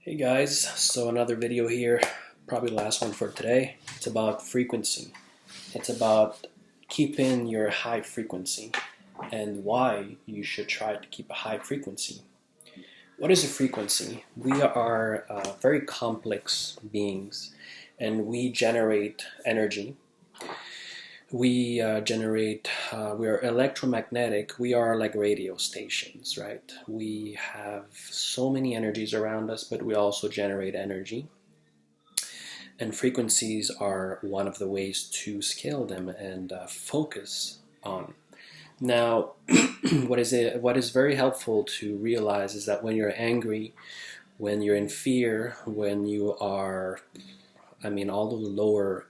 Hey guys, so another video here, probably the last one for today. It's about frequency. It's about keeping your high frequency and why you should try to keep a high frequency. What is a frequency? We are very complex beings and we generate energy. We we are electromagnetic. We are like radio stations, right? We have so many energies around us, but we also generate energy. And frequencies are one of the ways to scale them and focus on. Now, what is very helpful to realize is that when you're angry, when you're in fear, when you are, all the lower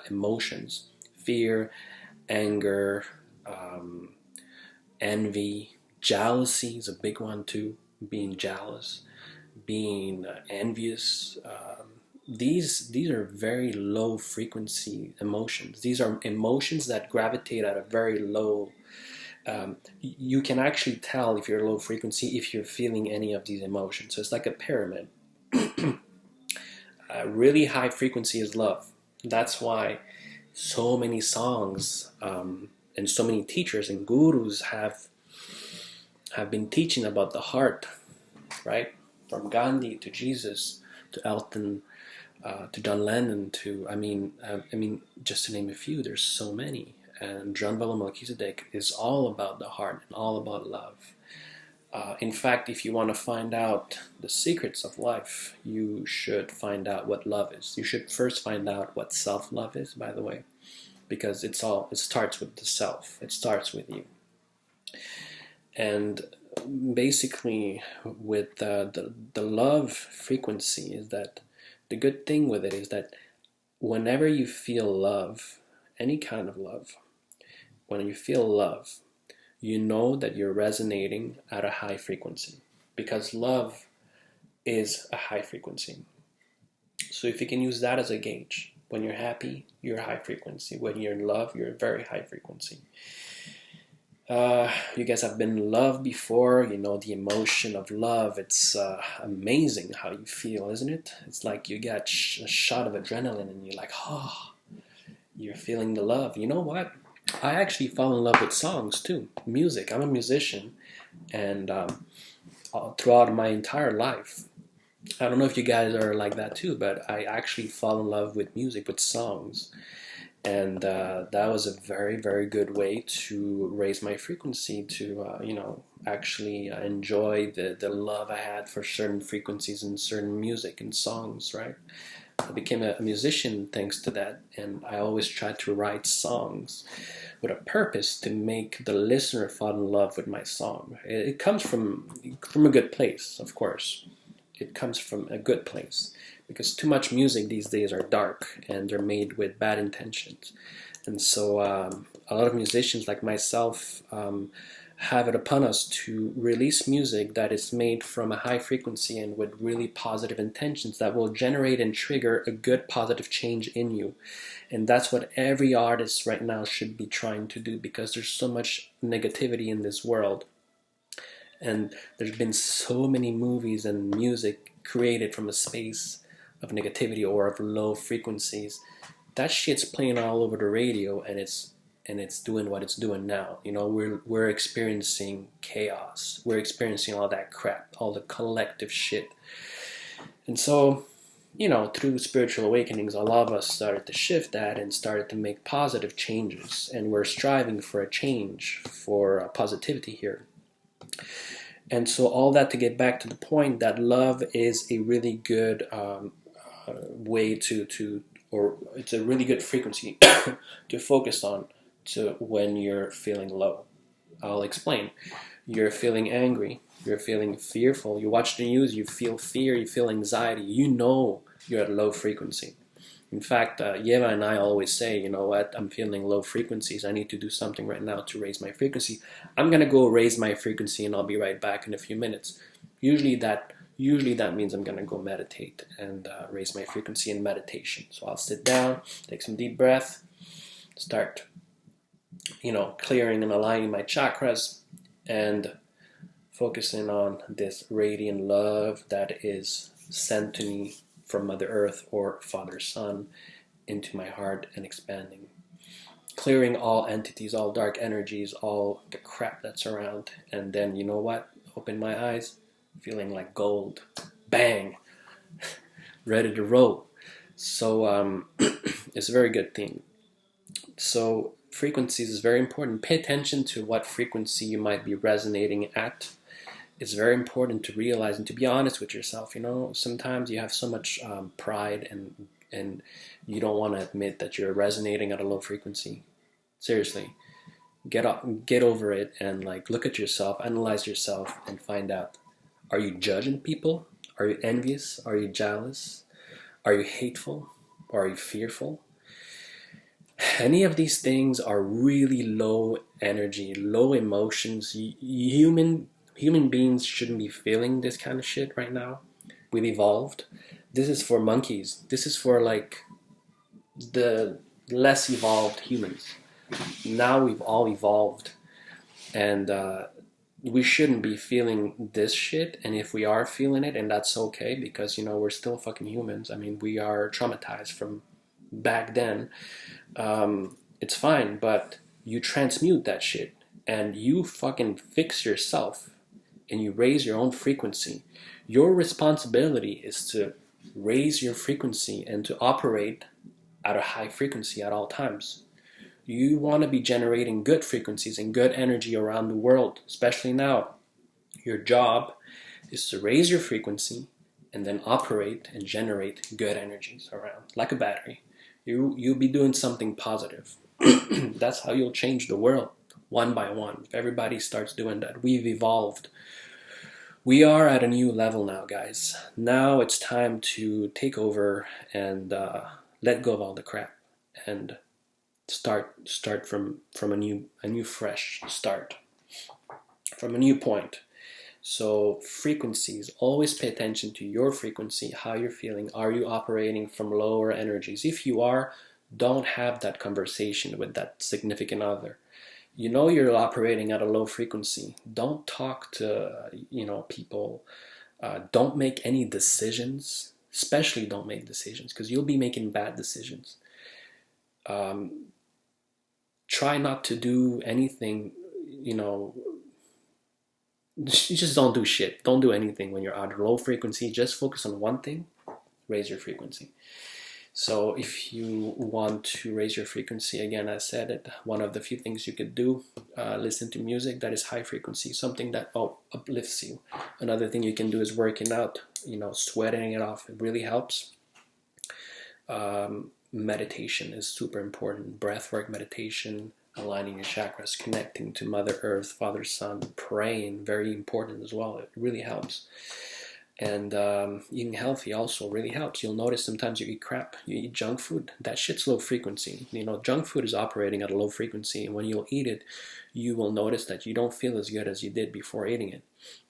emotions, fear, anger, envy, jealousy is a big one too. Being jealous, being envious. These are very low frequency emotions. These are emotions that gravitate at a very low. You can actually tell if you're low frequency if you're feeling any of these emotions. So it's like a pyramid. Really high frequency is love. That's why so many songs and so many teachers and gurus have been teaching about the heart, right? From Gandhi to Jesus to Elton to John Lennon to just to name a few. There's so many, and John Velo Melchizedek is all about the heart and all about love. In fact, if you want to find out the secrets of life, you should find out what love is. You should first find out what self-love is, by the way, because it starts with the self. It starts with you. And basically, with the love frequency, is that the good thing with it is that whenever you feel love, any kind of love, when you feel love, you know that you're resonating at a high frequency, because love is a high frequency. So if you can use that as a gauge, when you're happy, you're high frequency. When you're in love, you're very high frequency. You guys have been in love before, you know the emotion of love. It's amazing how you feel, isn't it? It's like you got a shot of adrenaline and you're like, oh, you're feeling the love. You know what? I actually fall in love with songs too, music. I'm a musician, and throughout my entire life, I don't know if you guys are like that too, but I actually fall in love with music, with songs. And that was a very, very good way to raise my frequency to, actually enjoy the love I had for certain frequencies and certain music and songs, right? I became a musician thanks to that, and I always try to write songs with a purpose to make the listener fall in love with my song. It comes from a good place, of course. It comes from a good place, because too much music these days are dark and they're made with bad intentions. And so a lot of musicians like myself have it upon us to release music that is made from a high frequency and with really positive intentions that will generate and trigger a good positive change in you. And that's what every artist right now should be trying to do, because there's so much negativity in this world. And there's been so many movies and music created from a space of negativity or of low frequencies. That shit's playing all over the radio, and it's doing what it's doing now. You know, we're experiencing chaos. We're experiencing all that crap, all the collective shit. And so, through spiritual awakenings, a lot of us started to shift that and started to make positive changes. And we're striving for a change, for positivity here. And so all that to get back to the point that love is a really good way or it's a really good frequency to focus on to when you're feeling low. I'll explain. You're feeling angry, you're feeling fearful, you watch the news, you feel fear, you feel anxiety, you know you're at low frequency. In fact, Yeva and I always say, you know what, I'm feeling low frequencies. I need to do something right now to raise my frequency. I'm going to go raise my frequency and I'll be right back in a few minutes. Usually that means I'm going to go meditate and raise my frequency in meditation. So I'll sit down, take some deep breath, start, clearing and aligning my chakras and focusing on this radiant love that is sent to me from Mother Earth or Father Sun into my heart and expanding. Clearing all entities, all dark energies, all the crap that's around. And then, you know what? Open my eyes, feeling like gold. Bang! Ready to roll. So it's a very good thing. So frequencies is very important. Pay attention to what frequency you might be resonating at. It's very important to realize and to be honest with yourself. You know, sometimes you have so much pride and you don't want to admit that you're resonating at a low frequency. Seriously, get over it and like look at yourself, analyze yourself, and find out: are you judging people? Are you envious? Are you jealous? Are you hateful? Or are you fearful? Any of these things are really low energy, low emotions. Human beings shouldn't be feeling this kind of shit right now. We've evolved. This is for monkeys. This is for like the less evolved humans. Now we've all evolved, and we shouldn't be feeling this shit. And if we are feeling it, and that's okay, because you know we're still fucking humans. I mean, we are traumatized from back then. It's fine, but you transmute that shit and you fucking fix yourself and you raise your own frequency. Your responsibility is to raise your frequency and to operate at a high frequency at all times. You want to be generating good frequencies and good energy around the world, especially now. Your job is to raise your frequency and then operate and generate good energies around, like a battery. You'll be doing something positive. That's how you'll change the world, one by one. If everybody starts doing that, we've evolved. We are at a new level now, guys. Now it's time to take over and let go of all the crap and start from a new fresh start, from a new point. So frequencies, always pay attention to your frequency, how you're feeling. Are you operating from lower energies? If you are, don't have that conversation with that significant other. You know you're operating at a low frequency. Don't talk to people. Don't make any decisions. Especially don't make decisions, because you'll be making bad decisions. Try not to do anything, you just don't do shit. Don't do anything when you're at a low frequency. Just focus on one thing, raise your frequency. So if you want to raise your frequency, again, I said it, one of the few things you could do, listen to music that is high frequency, something that uplifts you. Another thing you can do is working out, sweating it off. It really helps. Meditation is super important. Breathwork meditation, aligning your chakras, connecting to Mother Earth, Father Sun, praying, very important as well. It really helps. And eating healthy also really helps. You'll notice sometimes you eat crap, you eat junk food. That shit's low frequency. Junk food is operating at a low frequency, and when you'll eat it, you will notice that you don't feel as good as you did before eating it.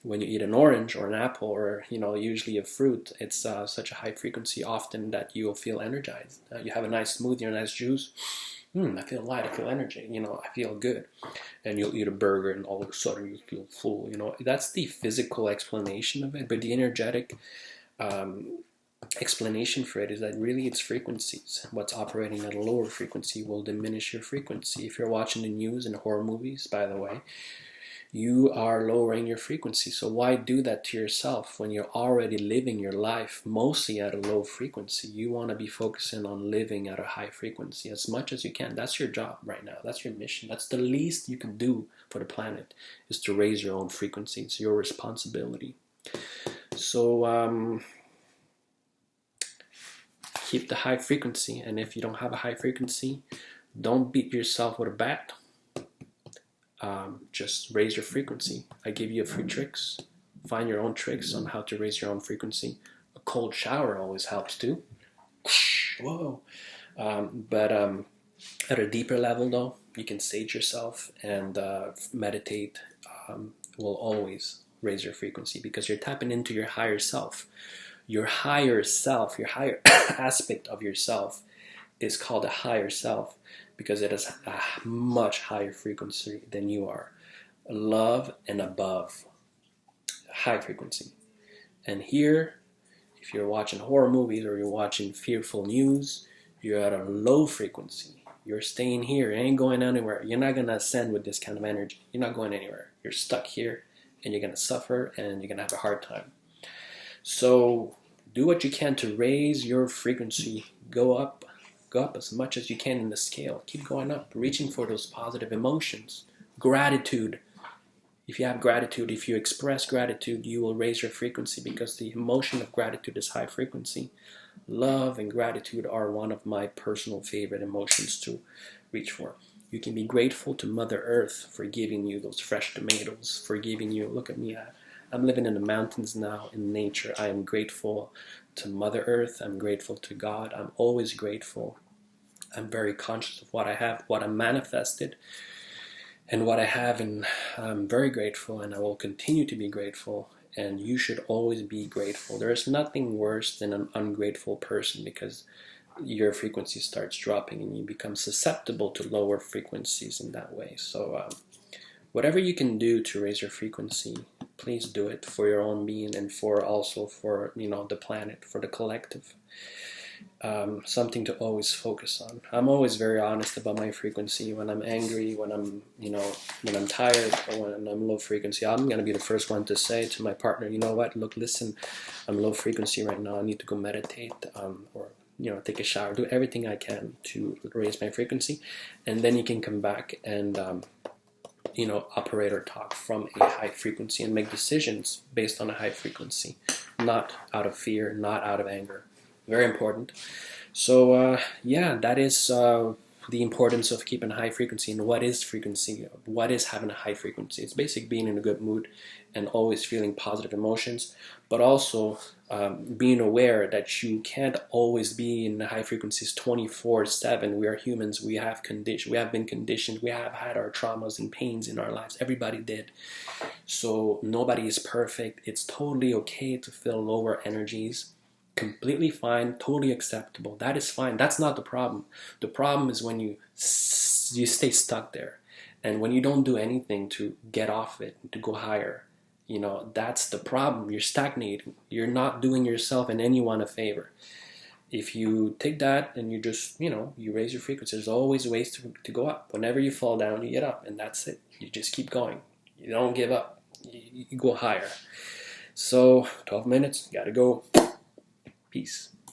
When you eat an orange or an apple or usually a fruit, it's such a high frequency often that you will feel energized. You have a nice smoothie or a nice juice. I feel light, I feel energy, I feel good. And you'll eat a burger and all of a sudden you feel full, That's the physical explanation of it, but the energetic explanation for it is that really it's frequencies. What's operating at a lower frequency will diminish your frequency. If you're watching the news and horror movies, by the way, you are lowering your frequency. So why do that to yourself when you're already living your life mostly at a low frequency? You want to be focusing on living at a high frequency as much as you can. That's your job right now. That's your mission. That's the least you can do for the planet, is to raise your own frequency. It's your responsibility. So keep the high frequency. And if you don't have a high frequency, don't beat yourself with a bat. Just raise your frequency. I give you a few tricks. Find your own tricks on how to raise your own frequency. A cold shower always helps too. Whoa. But at a deeper level though, you can sage yourself and meditate will always raise your frequency, because you're tapping into your higher self. Your higher self, your higher aspect of yourself is called a higher self, because it is a much higher frequency than you are. Love and above, high frequency. And here If you're watching horror movies or you're watching fearful news, you're at a low frequency. You're staying here. You ain't going anywhere. You're not going to ascend with this kind of energy. You're not going anywhere. You're stuck here, and you're going to suffer, and you're going to have a hard time. So do what you can to raise your frequency. Go up as much as you can in the scale. Keep going up, reaching for those positive emotions. Gratitude. If you have gratitude, if you express gratitude, you will raise your frequency, because the emotion of gratitude is high frequency. Love and gratitude are one of my personal favorite emotions to reach for. You can be grateful to Mother Earth for giving you those fresh tomatoes, for giving you, look at me, I'm living in the mountains now, in nature. I am grateful to Mother Earth. I'm grateful to God. I'm always grateful. I'm very conscious of what I have, what I manifested, and what I have, and I'm very grateful, and I will continue to be grateful. And you should always be grateful. There is nothing worse than an ungrateful person, because your frequency starts dropping and you become susceptible to lower frequencies in that way. So whatever you can do to raise your frequency, please do it for your own being, and for also for the planet, for the collective. Something to always focus on. I'm always very honest about my frequency. When I'm angry, when I'm when I'm tired, or when I'm low frequency, I'm gonna be the first one to say to my partner, you know what? Look, listen, I'm low frequency right now. I need to go meditate, or take a shower. Do everything I can to raise my frequency, and then you can come back and operate or talk from a high frequency and make decisions based on a high frequency, not out of fear, not out of anger. Very important. So yeah, that is the importance of keeping a high frequency. And what is frequency? What is having a high frequency? It's basically being in a good mood and always feeling positive emotions, but also being aware that you can't always be in the high frequencies 24/7. We are humans. We have been conditioned. We have had our traumas and pains in our lives. Everybody did. So nobody is perfect. It's totally okay to feel lower energies. Completely fine, totally acceptable. That is fine. That's not the problem. The problem is when you stay stuck there, and when you don't do anything to get off it, to go higher. That's the problem. You're stagnating. You're not doing yourself and anyone a favor. If you take that and you just, you raise your frequency, there's always ways to go up. Whenever you fall down, you get up, and that's it. You just keep going. You don't give up. You go higher. So 12 minutes, gotta go. Peace.